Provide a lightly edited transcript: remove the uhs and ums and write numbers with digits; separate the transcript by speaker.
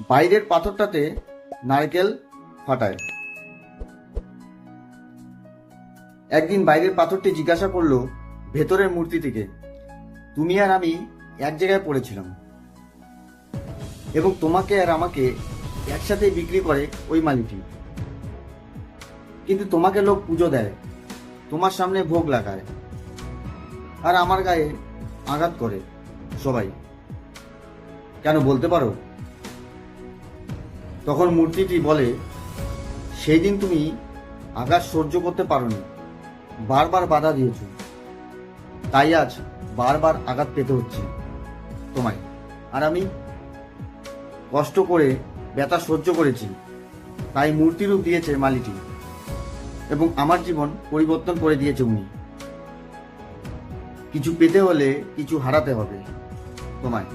Speaker 1: বাইরের পাথরটাতে নারকেল ফাটায়। একদিন বাইরের পাথরটি জিজ্ঞাসা করলো ভেতরের মূর্তিটিকে, তুমি আর আমি এক জায়গায় পড়েছিলাম এবং তোমাকে আর আমাকে একসাথে বিক্রি করে ওই মালিটি, কিন্তু তোমাকে লোক পুজো দেয়, তোমার সামনে ভোগ লাগায়, আর আমার গায়ে আঘাত করে সবাই, কেন বলতে পারো? তখন মূর্তিটি বলে, সেই দিন তুমি আঘাত সহ্য করতে পারোনি, বারবার বাধা দিয়েছ, তাই আজ বারবার আঘাত পেতে হচ্ছে তোমায়। আর আমি কষ্ট করে ব্যথা সহ্য করেছি, তাই মূর্তি রূপ দিয়েছে মালিটি এবং আমার জীবন পরিবর্তন করে দিয়েছে উনি। কিছু পেতে হলে কিছু হারাতে হবে তোমায়।